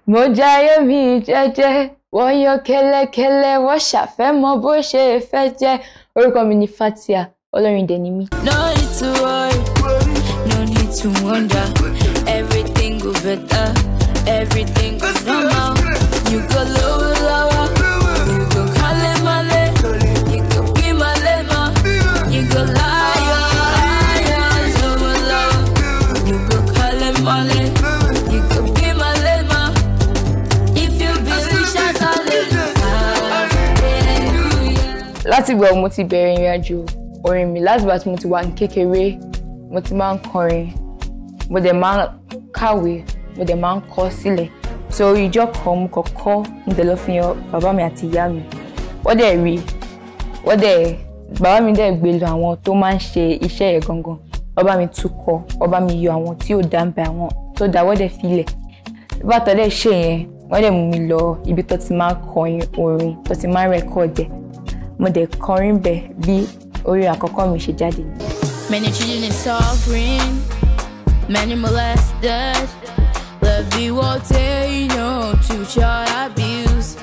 Mo jayé mi jẹ́jẹ́, wọ́n yọ kẹ́lẹ́kẹ́lẹ́, wọ́n ṣàfẹ́ mọ bó ṣe fẹ́ jẹ́. Orúkọ mi ni Phatiah, Olorin dẹ̀ ni mí. No need to worry, no need to wonder. Everything go better, everything go normal. You go lower, lower, you go kale male, you go be male ma, you go liar, lower, lower, you go kale male, you go be male ma. If you believe, shout hallelujah. Láti ìgbà mo ti bẹ̀rẹ̀ ìrìnàjò orin mi, láti ìgbà tí mo ti wà ní kékeré, mo ti máa ń kọrin, mo dẹ̀ máa ń kàwé, mo dẹ̀ máa ń kọ sílẹ̀. So ìjọ́ kan mo kọ́kọ́ mo dẹ̀ lọ fi hàn bàbá mi àti ìyá mi. Wọ́n dẹ̀ rí, bàbá mi dẹ̀ gbé lọ àwọn tó máa ń ṣe iṣẹ́ yẹn gangan. Bàbá mi tún kọ, bàbá mi yọ àwọn tí ò dá ń bẹ, àwọn tó dá wọ́n dẹ̀ filẹ̀. Bá tọ́ dẹ̀ ṣe yẹn, wọ́n dẹ̀ mú mi lọ ibi tó ti máa ń kọrin orin, tó ti máa ń rẹ́kọ̀dẹ̀. Mo dẹ̀ kọrin bẹ̀ bí orin àkọ́kọ́ mi ṣe jáde. Many children is suffering, many molested. Love be what they know to child abuse.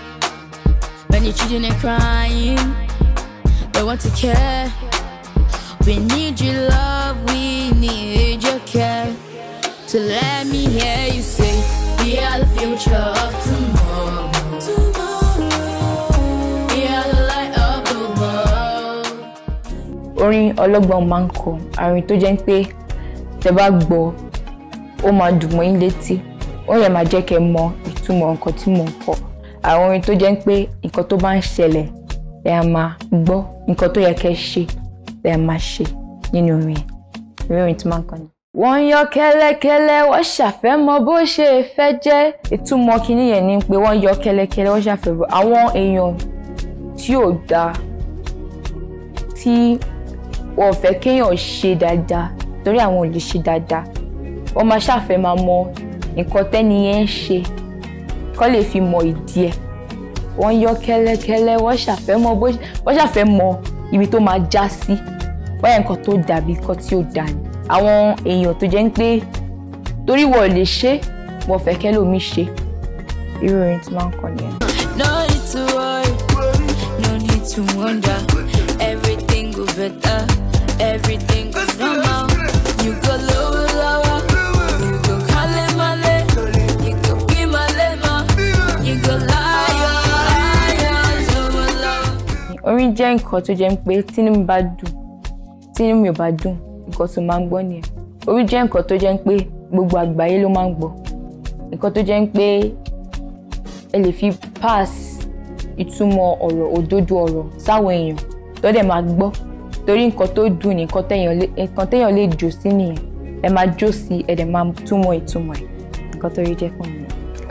Many children are crying, they want to care. We need your love, we need your care. So let me hear you say, we are the future of tomorrow. We are the light of the world. Orin ọlọ́gbọ́n máa ń kọ, àrin tó jẹ́ pé tẹ́ bá gbọ́ ó máa dùn mọ́ yín létí, ó yẹ máa jẹ́ kẹ́ mọ ìtumọ̀ nǹkan tí mò ń kọ. Àwọn orin tó jẹ́ pé nǹkan tó bá ń ṣẹlẹ̀ ẹ á máa gbọ́, nǹkan tó yẹ kẹ́ ṣe ẹ á máa ṣe nínú orin yẹn. Orin tí máa ń kọ ni. Wọ́n yọ kẹ́lẹ́kẹ́lẹ́, wọ́n ṣàfẹ́ mọ bó ṣe fẹ́ jẹ́. Ìtumọ̀ kìíní yẹn ni pé wọ́n yọ kẹ́lẹ́kẹ́lẹ́, wọ́n ṣàfẹ́ bọ̀ àwọn èèyàn tí ò dáa, tí wọ́n fẹ́ kéèyàn ṣe dáadáa torí àwọn ò lè ṣe dáadáa. Wọ́n máa ṣàfẹ́ máa mọ nǹkan tẹ́ni yẹn ń ṣe kó lè fi mọ ìdí ẹ̀. Wọ́n yọ kẹ́lẹ́kẹ́lẹ́, wọ́n ṣàfẹ́ mọ ibi tó máa já sí, bóyá nǹkan tó dàbí nǹkan tí ò dà ní. Àwọn èèyàn tó jẹ́ pé torí wọ́n lè ṣe, wọ́n fẹ́ kẹ́lòmíì ṣe. Irú orin tí máa ń kọ nìyẹn. No need to worry, no need to wonder. Everything go better, everything go normal. You go lower, lower, you go kale male, you go be male ma, you go liar, lower, lower. Orin jẹ́ nǹkan tó jẹ́ pé tínú mi bá dùn, tínú mi ò bá dùn, nǹkan tó máa ń gbọ́ nìyẹn. Orin jẹ́ nǹkan tó jẹ́ pé gbogbo àgbáyé ló máa ń gbọ́. Nǹkan tó jẹ́ pé ẹ lè fi pass ìtumọ̀ ọ̀rọ̀, òdodo ọ̀rọ̀ sáwọn èèyàn tó dẹ̀ máa gbọ́. Torí nǹkan tó dùn ní nǹkan téèyàn lè jó sí nìyẹn. Ẹ máa jó sí, ẹ dẹ̀ máa túmọ̀ ìtumọ̀ ẹ̀. Nǹkan tó rí jẹ́ fún mi.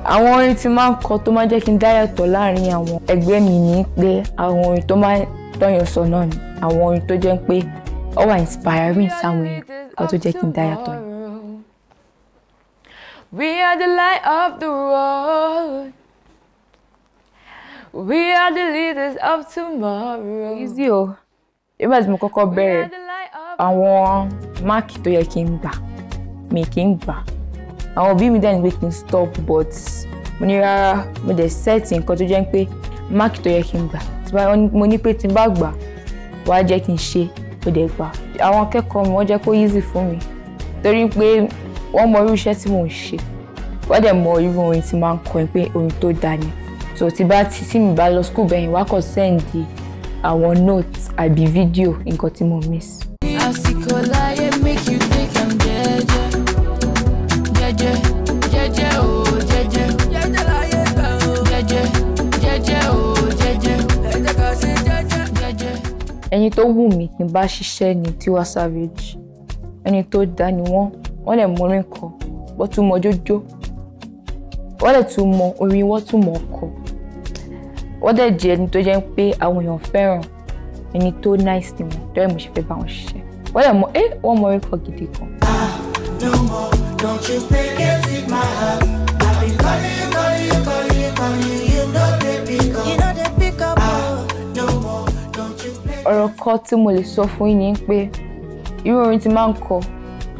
Àwọn orin tí máa ń kọ tó máa jẹ́ kí n dá yàtọ̀ láàrin àwọn ẹgbẹ́ mi ní pé àwọn orin tó máa ń tọ́yàn sọ́nà ni. Àwọn orin tó jẹ́ pé ó wà inspiring sáwọn èèyàn, nǹkan tó jẹ́ kí n dá yàtọ̀ ni. We are the light of the world. We are the leaders of tomorrow. Easy o. Nígbà tí mo kọ́kọ́ bẹ̀rẹ̀, àwọn máàkì tó yẹ kí n gbà, mi kì í gbà. Àwọn òbí mi dẹ̀ ní pé kí n stop, but mo ní rárá, mo dẹ̀ set nǹkan tó jẹ́ pé máàkì tó yẹ kí n gbà. Mo ní pé tí n bá gbà, wàá jẹ́ kí n ṣe, mo dẹ̀ gbà. Àwọn akẹ́kọ̀ọ́ mi wọ́n jẹ́ kó easy fún mi, torí pé wọ́n mọ irú iṣẹ́ tí mò ń ṣe. Wọ́n dẹ̀ mọ irú orin tí máa ń kọ pé orin tó dáa ni. So tí mi bá lọ school bẹ́yìn, wá kàn send àwọn notes àbí video nǹkan tí mo miss. Àsìkò láyé make you think I'm jẹ́jẹ́, jẹ́jẹ́, jẹ́jẹ́ o jẹ́jẹ́, jẹ́jẹ́ láyé gbà o jẹ́jẹ́, jẹ́jẹ́ o jẹ́jẹ́, ẹ̀jẹ̀ ká sí jẹ́jẹ́, jẹ́jẹ́. Ẹni tó wù mí kí n bá ṣiṣẹ́ ní Tiwa Savage. Ẹni tó dá ni wọ́n lè mọ orin kọ, wọ́n tún mọ jójó, wọ́n lè tún mọ orin, wọ́n tún mọ ọkọ. Wọ́n dẹ̀ jẹ́ ẹni tó jẹ́ pé àwọn èèyàn fẹ́ràn, ẹni tó nice ni wọ́n, tó yẹ mo ṣe fẹ́ bá wọn ṣiṣẹ́. Wọ́n dẹ̀ mọ wọ́n mọ orin kọ gidi kan. No more, don't you forget it, my heart. I've been calling you, you know they pick up. No more, don't you play. Ọ̀rọ̀ kan tí mo lè sọ fún yín ni pé irú orin tí máa ń kọ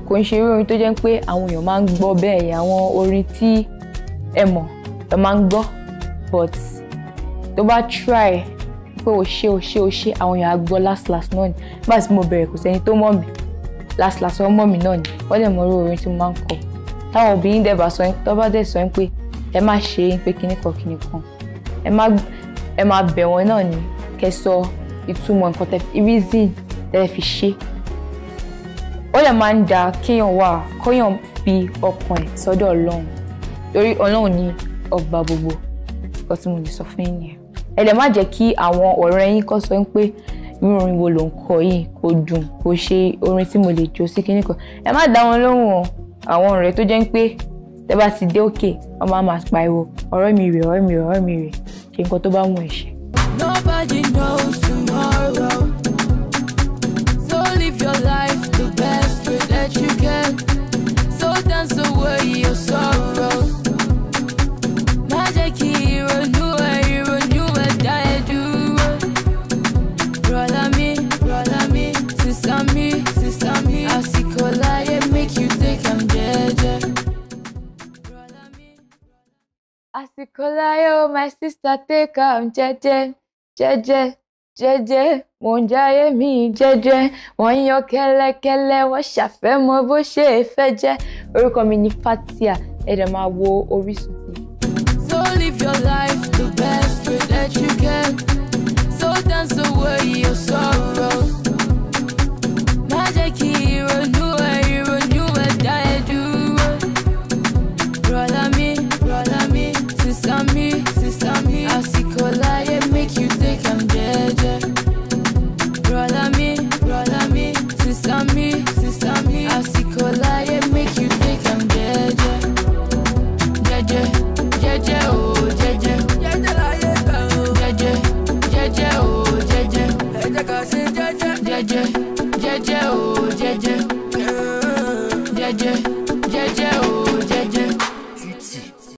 kò ń ṣe irú orin tó jẹ́ pé àwọn èèyàn máa ń gbọ́ bẹ́ẹ̀ yẹn, àwọn orin tí ẹ mọ̀ ẹ máa ń gbọ́ but tó bá try pé o ṣe àwọn èèyàn á gbọ́ last náà ni bá tí mo bẹ̀rẹ̀ kò sẹ́ni tó mọ̀ mí last ọmọ mi náà ni wọ́n lè mọ orin tí mo máa ń kọ táwọn òbí yín dẹ̀bà sọ tó bá dẹ̀ sọ pé ẹ má ṣe é pé kíní kan ẹ má bẹ̀ wọ́n náà ni kẹ́ sọ ìtumọ̀ nǹkan reason tẹ́ fi ṣe. Ó lè máa ń da kéèyàn fi ọkàn ẹ̀ sọ́dọ̀ Ọlọ́run torí Ọlọ́run ní ọba gbogbo nǹkan tí mo lè sọ fún yín nìyẹn. Ẹ lè má jẹ́ kí àwọn ọ̀rẹ́ yín kọ́ sọ pé irú orin wo ló ń kọ yìí kò dùn kò ṣe orin tí mo lè jó sí kíní kan. Ẹ má dá wọn lóhùn o. Àwọn ọ̀rẹ́ tó jẹ́ pé tẹ́ bá ti dé òkè wọ́n máa pariwo ọ̀rẹ́ mi rè ṣe nǹkan tó bá mú ẹ ṣe. Nobody knows tomorrow, so live your life the best way that you can. So dance away your sorrow. Má jẹ́ kí ìrònú ẹ̀ dá ẹ dúró. Brother me, sister me, àsìkò láyé make you take am jẹ́jẹ́. Àsìkò láyé o my sister take am jẹ́jẹ́. Mo ń jáyé mi jẹ́jẹ́, wọ́n yan kẹ́lẹ́kẹ́lẹ́, wọ́n ṣàfẹ́mọ̀ bó ṣe fẹ́ jẹ́. Orúkọ mi ni Phatiah, ẹ dẹ̀ máa wo Orísun TV. So live your life the best way that you can. So dance away your sorrow. Má jẹ́ kí ìrònú ẹ̀ dá ẹ dúró. Brother me, sister me, àsìkò láyé make you take am jẹ́jẹ́. Brother me, sister me, àsìkò láyé make you take am jẹ́jẹ́. Jẹ́jẹ́ oh jẹ́jẹ́. Jẹ́jẹ́ láyé kan o. Jẹ́jẹ́ oh jẹ́jẹ́. Ẹ jẹ́ ká ṣe jẹ́jẹ́ oh jẹ́jẹ́. Jẹ́jẹ́ oh